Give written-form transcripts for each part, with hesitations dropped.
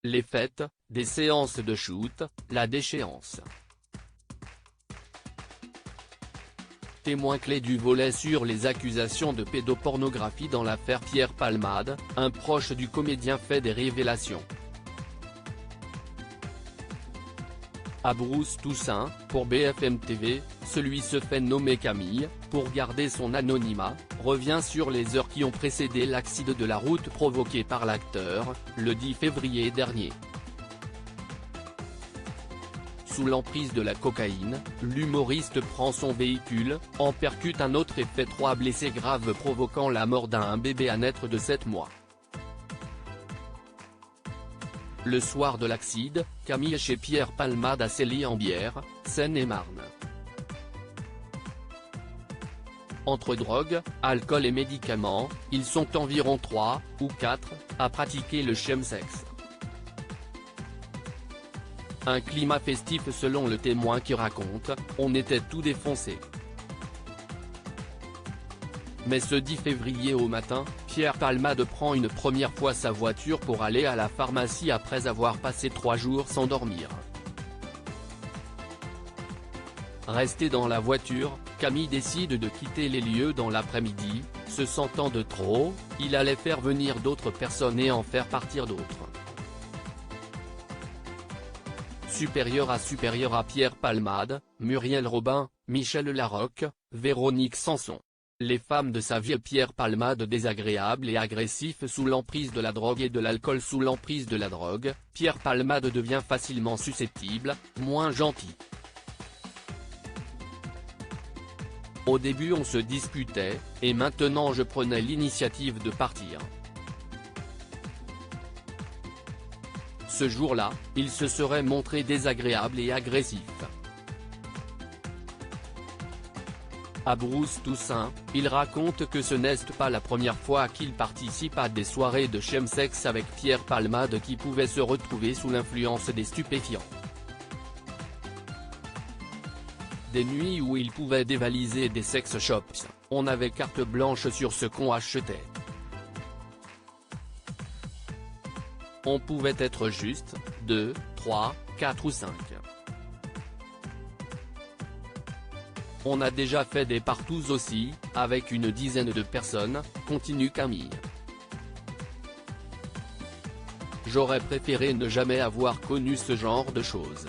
Les fêtes, des séances de shoot, la déchéance. Témoin clé du volet sur les accusations de pédopornographie dans l'affaire Pierre Palmade, un proche du comédien fait des révélations. À Bruce Toussaint, pour BFM TV, celui se fait nommer Camille, pour garder son anonymat, revient sur les heures qui ont précédé l'accident de la route provoqué par l'acteur, le 10 février dernier. Sous l'emprise de la cocaïne, l'humoriste prend son véhicule, en percute un autre et fait 3 blessés graves provoquant la mort d'un bébé à naître de 7 mois. Le soir de l'accident, Camille chez Pierre Palmade à Célie-en-Bière, Seine-et-Marne. Entre drogue, alcool et médicaments, ils sont environ 3 ou 4 à pratiquer le chemsex. Un climat festif selon le témoin qui raconte, on était tout défoncé. Mais ce 10 février au matin, Pierre Palmade prend une première fois sa voiture pour aller à la pharmacie après avoir passé 3 jours sans dormir. Resté dans la voiture, Camille décide de quitter les lieux dans l'après-midi, se sentant de trop, il allait faire venir d'autres personnes et en faire partir d'autres. Supérieur à Pierre Palmade, Muriel Robin, Michel Larocque, Véronique Sanson. Les femmes de sa vie. Pierre Palmade désagréable et agressif sous l'emprise de la drogue et de l'alcool. Sous l'emprise de la drogue, Pierre Palmade devient facilement susceptible, moins gentil. Au début on se disputait, et maintenant je prenais l'initiative de partir. Ce jour-là, il se serait montré désagréable et agressif. À Bruce Toussaint, il raconte que ce n'est pas la première fois qu'il participe à des soirées de chemsex avec Pierre Palmade qui pouvait se retrouver sous l'influence des stupéfiants. Des nuits où il pouvait dévaliser des sex shops, on avait carte blanche sur ce qu'on achetait. On pouvait être juste, 2, 3, 4 ou 5. On a déjà fait des partous aussi, avec une dizaine de personnes, continue Camille. J'aurais préféré ne jamais avoir connu ce genre de choses.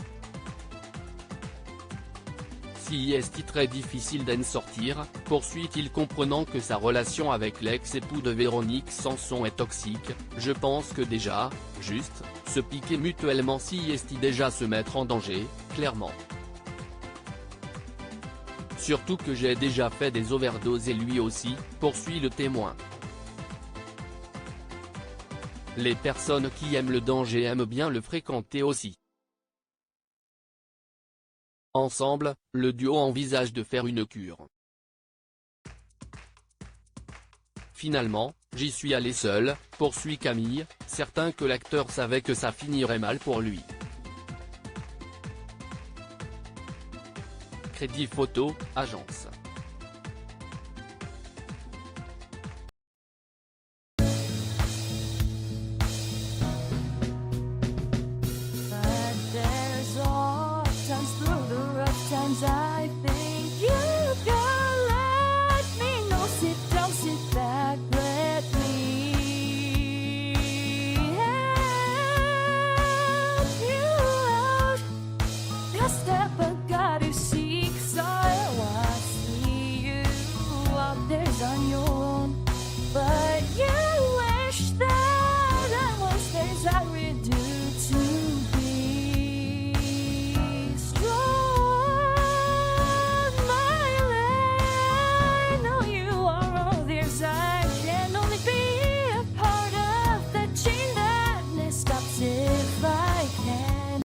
Si est très difficile d'en sortir, poursuit-il comprenant que sa relation avec l'ex-époux de Véronique Sanson est toxique, je pense que déjà, juste, se piquer mutuellement si est déjà se mettre en danger, clairement. Surtout que j'ai déjà fait des overdoses et lui aussi, poursuit le témoin. Les personnes qui aiment le danger aiment bien le fréquenter aussi. Ensemble, le duo envisage de faire une cure. Finalement, j'y suis allé seul, poursuit Camille, certain que l'acteur savait que ça finirait mal pour lui. Crédit photo, agence.